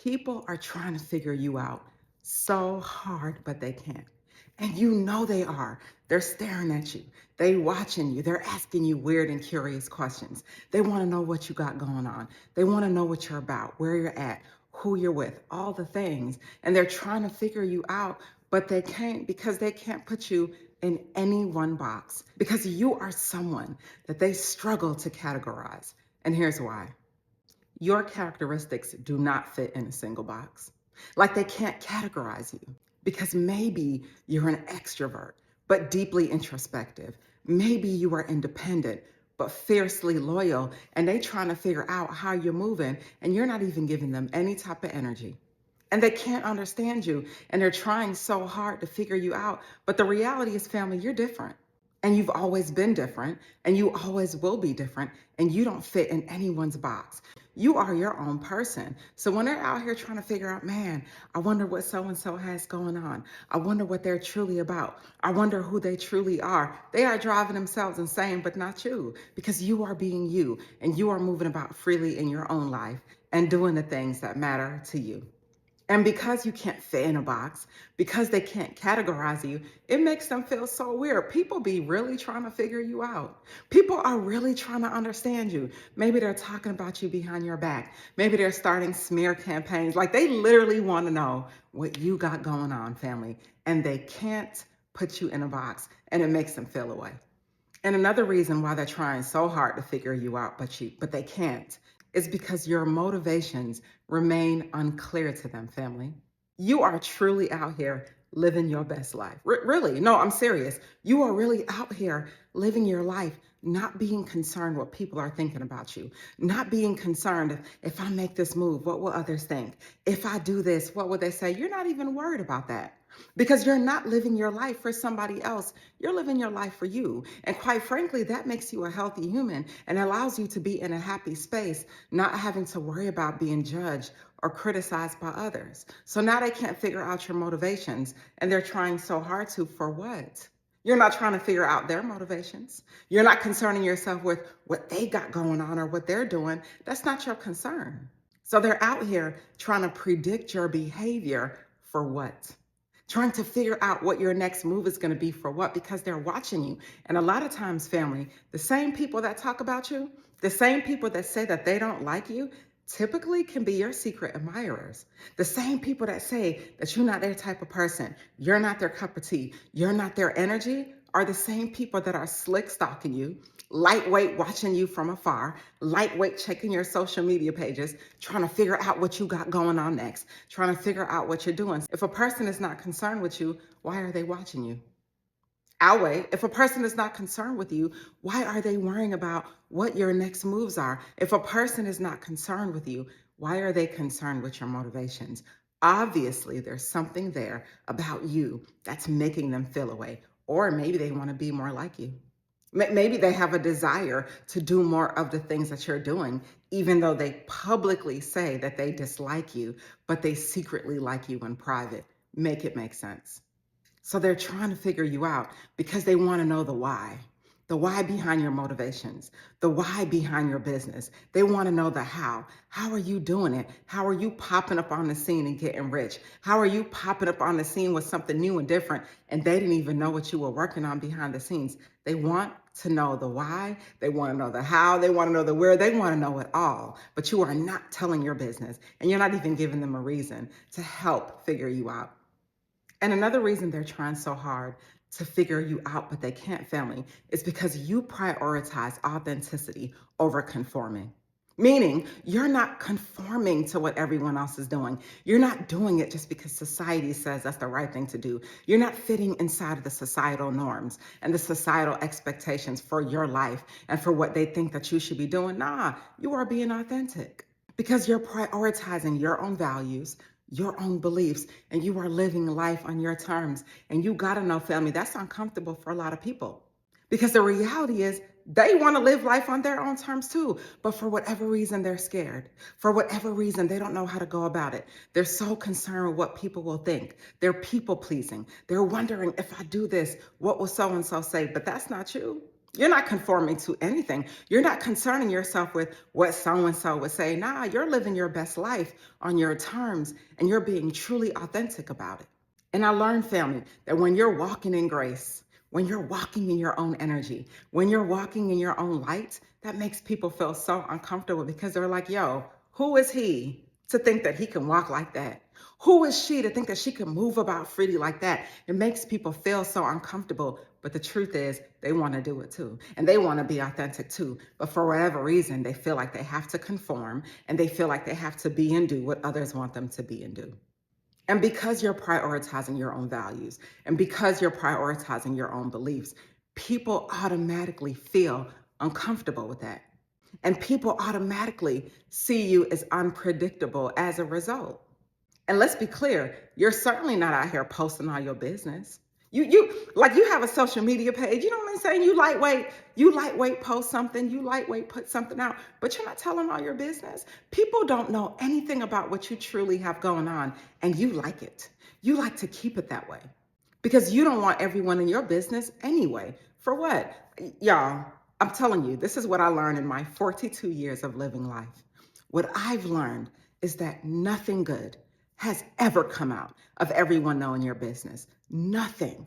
People are trying to figure you out so hard, but they can't. And you know they are. They're staring at you. They watching you. They're asking you weird and curious questions. They want to know what you got going on. They want to know what you're about, where you're at, who you're with, all the things. And they're trying to figure you out, but they can't because they can't put you in any one box because you are someone that they struggle to categorize. And here's why. Your characteristics do not fit in a single box. Like they can't categorize you because maybe you're an extrovert, but deeply introspective. Maybe you are independent, but fiercely loyal, and they trying to figure out how you're moving, and you're not even giving them any type of energy. And they can't understand you, and they're trying so hard to figure you out. But the reality is, family, you're different. And you've always been different, and you always will be different, and you don't fit in anyone's box. You are your own person. So when they're out here trying to figure out, man, I wonder what so-and-so has going on. I wonder what they're truly about. I wonder who they truly are. They are driving themselves insane, but not you, because you are being you, and you are moving about freely in your own life and doing the things that matter to you. And because you can't fit in a box, because they can't categorize you, it makes them feel so weird. People be really trying to figure you out. People are really trying to understand you. Maybe they're talking about you behind your back. Maybe they're starting smear campaigns. Like they literally want to know what you got going on, family. And they can't put you in a box, and it makes them feel away. And another reason why they're trying so hard to figure you out, but they can't, is because your motivations remain unclear to them, family. You are truly out here living your best life. Really, no, I'm serious. You are really out here living your life, not being concerned what people are thinking about you, not being concerned if I make this move, what will others think? If I do this, what will they say? You're not even worried about that because you're not living your life for somebody else. You're living your life for you. And quite frankly, that makes you a healthy human and allows you to be in a happy space, not having to worry about being judged or criticized by others. So now they can't figure out your motivations, and they're trying so hard to, for what? You're not trying to figure out their motivations. You're not concerning yourself with what they got going on or what they're doing. That's not your concern. So they're out here trying to predict your behavior for what? Trying to figure out what your next move is going to be for what, because they're watching you. And a lot of times, family, the same people that talk about you, the same people that say that they don't like you, typically can be your secret admirers. The same people that say that you're not their type of person, you're not their cup of tea, you're not their energy, are the same people that are slick stalking you, lightweight watching you from afar, lightweight checking your social media pages, trying to figure out what you got going on next, trying to figure out what you're doing. If a person is not concerned with you, why are they watching you? Our way, if a person is not concerned with you, why are they worrying about what your next moves are? If a person is not concerned with you, why are they concerned with your motivations? Obviously, there's something there about you that's making them feel away, or maybe they want to be more like you. Maybe they have a desire to do more of the things that you're doing, even though they publicly say that they dislike you, but they secretly like you in private. Make it make sense. So they're trying to figure you out because they want to know the why behind your motivations, the why behind your business. They want to know the how. How are you doing it? How are you popping up on the scene and getting rich? How are you popping up on the scene with something new and different, and they didn't even know what you were working on behind the scenes? They want to know the why. They want to know the how. They want to know the where. They want to know it all. But you are not telling your business, and you're not even giving them a reason to help figure you out. And another reason they're trying so hard to figure you out, but they can't, family, is because you prioritize authenticity over conforming. Meaning, you're not conforming to what everyone else is doing. You're not doing it just because society says that's the right thing to do. You're not fitting inside of the societal norms and the societal expectations for your life and for what they think that you should be doing. Nah, you are being authentic because you're prioritizing your own values, your own beliefs, and you are living life on your terms. And you gotta know, family, that's uncomfortable for a lot of people because the reality is they want to live life on their own terms too. But for whatever reason, they're scared. For whatever reason, they don't know how to go about it. They're so concerned with what people will think. They're people pleasing. They're wondering, if I do this, what will so-and-so say? But that's not you. You're not conforming to anything. You're not concerning yourself with what so-and-so would say. Nah, you're living your best life on your terms and you're being truly authentic about it. And I learned, family, that when you're walking in grace, when you're walking in your own energy, when you're walking in your own light, that makes people feel so uncomfortable because they're like, yo, who is he to think that he can walk like that? Who is she to think that she can move about freely like that? It makes people feel so uncomfortable. But the truth is, they want to do it too. And they want to be authentic too. But for whatever reason, they feel like they have to conform and they feel like they have to be and do what others want them to be and do. And because you're prioritizing your own values and because you're prioritizing your own beliefs, people automatically feel uncomfortable with that. And people automatically see you as unpredictable as a result. And let's be clear, you're certainly not out here posting all your business. You have a social media page, you know what I'm saying? You lightweight post something, you lightweight put something out, but you're not telling all your business. People don't know anything about what you truly have going on, and you like it. You like to keep it that way because you don't want everyone in your business anyway. For what? Y'all, I'm telling you, this is what I learned in my 42 years of living life. What I've learned is that nothing good has ever come out of everyone knowing your business. Nothing.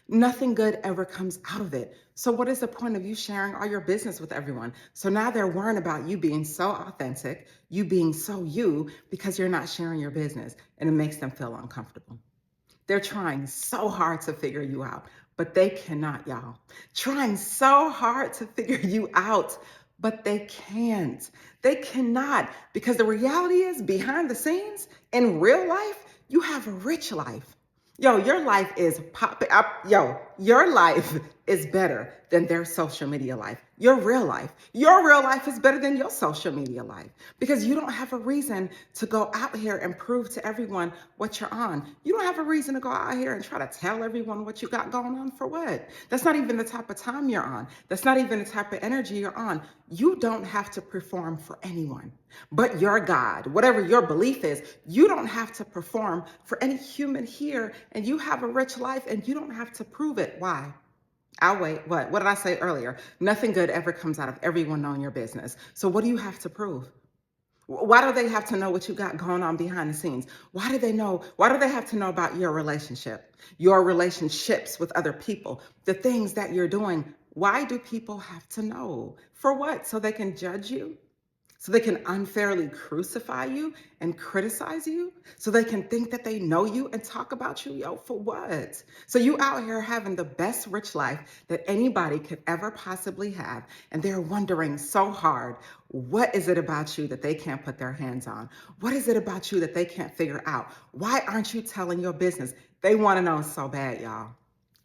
Nothing good ever comes out of it. So what is the point of you sharing all your business with everyone? So now they're worrying about you being so authentic, you being so you, because you're not sharing your business, and it makes them feel uncomfortable. They're trying so hard to figure you out, but they cannot, y'all. Trying so hard to figure you out, but they can't. They cannot, because the reality is behind the scenes, in real life, you have a rich life. Yo, your life is popping up. Yo, your life is better than their social media life. Your real life is better than your social media life because you don't have a reason to go out here and prove to everyone what you're on. You don't have a reason to go out here and try to tell everyone what you got going on. For what? That's not even the type of time you're on. That's not even the type of energy you're on. You don't have to perform for anyone but your God. Whatever your belief is, you don't have to perform for any human here, and you have a rich life and you don't have to prove it. Why? I'll wait. What did I say earlier? Nothing good ever comes out of everyone knowing your business. So what do you have to prove? Why do they have to know what you got going on behind the scenes? Why do they know? Why do they have to know about your relationship, your relationships with other people, the things that you're doing? Why do people have to know? For what? So they can judge you? So they can unfairly crucify you and criticize you? So they can think that they know you and talk about you? Yo, for what? So you out here having the best rich life that anybody could ever possibly have, and they're wondering so hard, what is it about you that they can't put their hands on? What is it about you that they can't figure out? Why aren't you telling your business? They want to know so bad, y'all.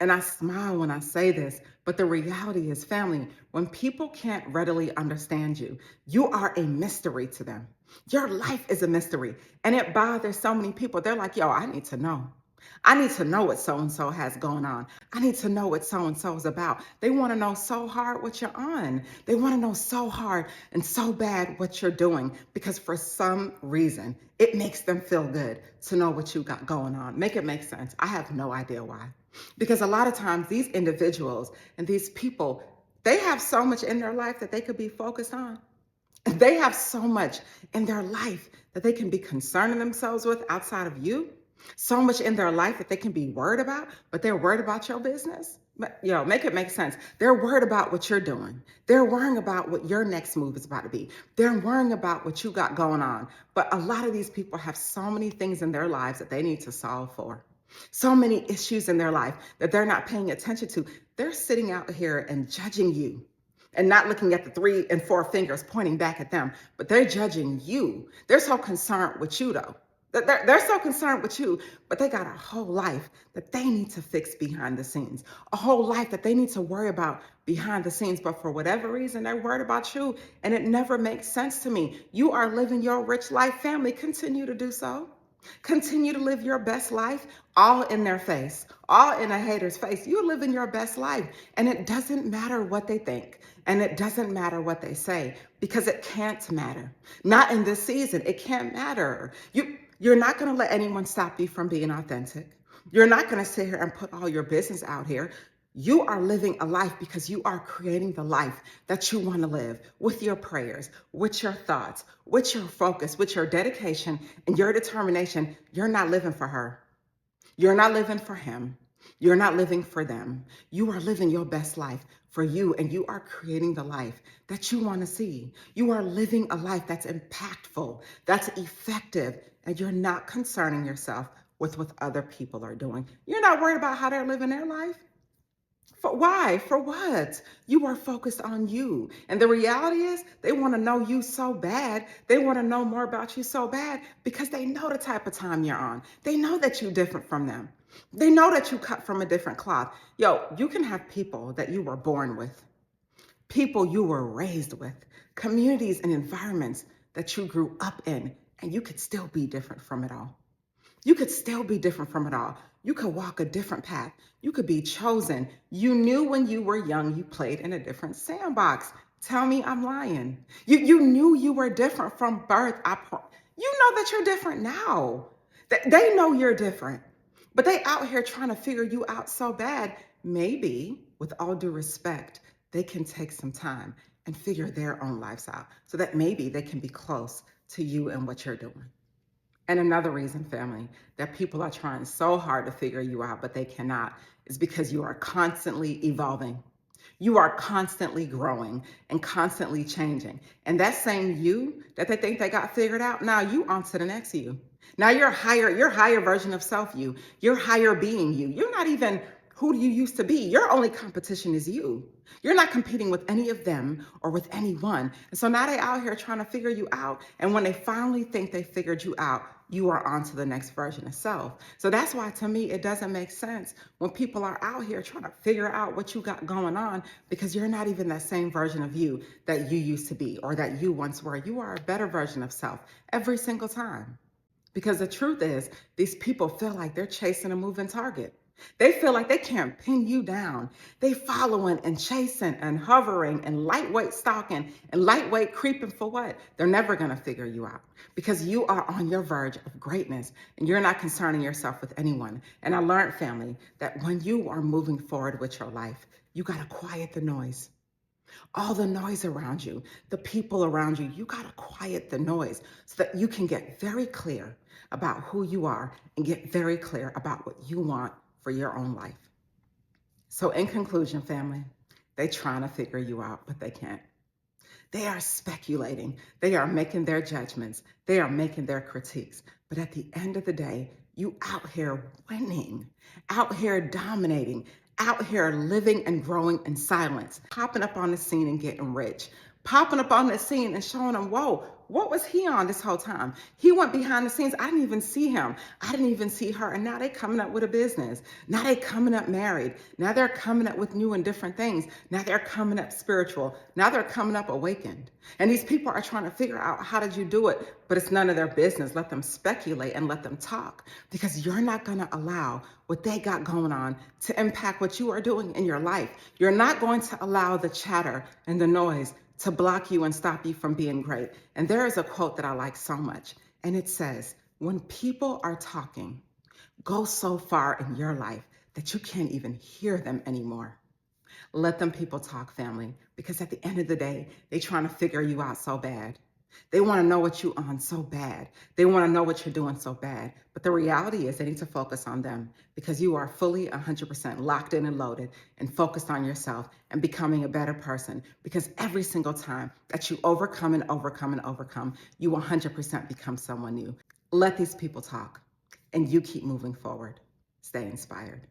And I smile when I say this, but the reality is, family, when people can't readily understand you, you are a mystery to them. Your life is a mystery, and it bothers so many people. They're like, yo, I need to know. I need to know what so-and-so has going on. I need to know what so-and-so is about. They want to know so hard what you're on. They want to know so hard and so bad what you're doing because for some reason, it makes them feel good to know what you got going on. Make it make sense. I have no idea why. Because a lot of times these individuals and these people, they have so much in their life that they could be focused on. They have so much in their life that they can be concerning themselves with outside of you. So much in their life that they can be worried about, but they're worried about your business. But, make it make sense. They're worried about what you're doing. They're worrying about what your next move is about to be. They're worrying about what you got going on. But a lot of these people have so many things in their lives that they need to solve for. So many issues in their life that they're not paying attention to. They're sitting out here and judging you and not looking at the 3 and 4 fingers pointing back at them, but they're judging you. They're so concerned with you, though. They're so concerned with you, but they got a whole life that they need to fix behind the scenes, a whole life that they need to worry about behind the scenes. But for whatever reason, they're worried about you, and it never makes sense to me. You are living your rich life, family. Continue to do so. Continue to live your best life, all in their face, all in a hater's face. You're living your best life, and it doesn't matter what they think, and it doesn't matter what they say, because it can't matter. Not in this season. It can't matter. You're not going to let anyone stop you from being authentic. You're not going to sit here and put all your business out here. You are living a life because you are creating the life that you want to live with your prayers, with your thoughts, with your focus, with your dedication and your determination. You're not living for her. You're not living for him. You're not living for them. You are living your best life for you, and you are creating the life that you want to see. You are living a life that's impactful, that's effective, and you're not concerning yourself with what other people are doing. You're not worried about how they're living their life. For why? For what? You are focused on you. And the reality is, they want to know you so bad. They want to know more about you so bad because they know the type of time you're on. They know that you're different from them. They know that you cut from a different cloth. Yo, you can have people that you were born with, people you were raised with, communities and environments that you grew up in, and you could still be different from it all. You could still be different from it all. You could walk a different path. You could be chosen. You knew when you were young, you played in a different sandbox. Tell me I'm lying. You knew you were different from birth. You know that you're different now. They know you're different, but they out here trying to figure you out so bad. Maybe, with all due respect, they can take some time and figure their own lives out so that maybe they can be close to you and what you're doing. And another reason, family, that people are trying so hard to figure you out, but they cannot, is because you are constantly evolving. You are constantly growing and constantly changing. And that same you that they think they got figured out, now you on to the next you. Now you're higher version of self you. You're higher being you. You're not even who you used to be. Your only competition is you. You're not competing with any of them or with anyone. And so now they out here trying to figure you out. And when they finally think they figured you out, you are on to the next version of self. So that's why, to me, it doesn't make sense when people are out here trying to figure out what you got going on, because you're not even that same version of you that you used to be or that you once were. You are a better version of self every single time. Because the truth is, these people feel like they're chasing a moving target. They feel like they can't pin you down. They following and chasing and hovering and lightweight stalking and lightweight creeping for what? They're never going to figure you out because you are on your verge of greatness and you're not concerning yourself with anyone. And I learned, family, that when you are moving forward with your life, you got to quiet the noise. All the noise around you, the people around you, you got to quiet the noise so that you can get very clear about who you are and get very clear about what you want for your own life. So in conclusion, family, they trying to figure you out, but they can't. They are speculating. They are making their judgments. They are making their critiques. But at the end of the day, you out here winning, out here dominating, out here living and growing in silence, popping up on the scene and getting rich, popping up on the scene and showing them, whoa, what was he on this whole time? He went behind the scenes. I didn't even see him. I didn't even see her. And now they coming up with a business. Now they coming up married. Now they're coming up with new and different things. Now they're coming up spiritual. Now they're coming up awakened. And these people are trying to figure out, how did you do it? But it's none of their business. Let them speculate and let them talk, because you're not going to allow what they got going on to impact what you are doing in your life. You're not going to allow the chatter and the noise to block you and stop you from being great. And there is a quote that I like so much, and it says, when people are talking, go so far in your life that you can't even hear them anymore. Let them people talk, family, because at the end of the day, they're trying to figure you out so bad. They want to know what you're on so bad. They want to know what you're doing so bad. But the reality is they need to focus on them, because you are fully 100% locked in and loaded and focused on yourself and becoming a better person. Because every single time that you overcome and overcome and overcome, you 100% become someone new. Let these people talk and you keep moving forward. Stay inspired.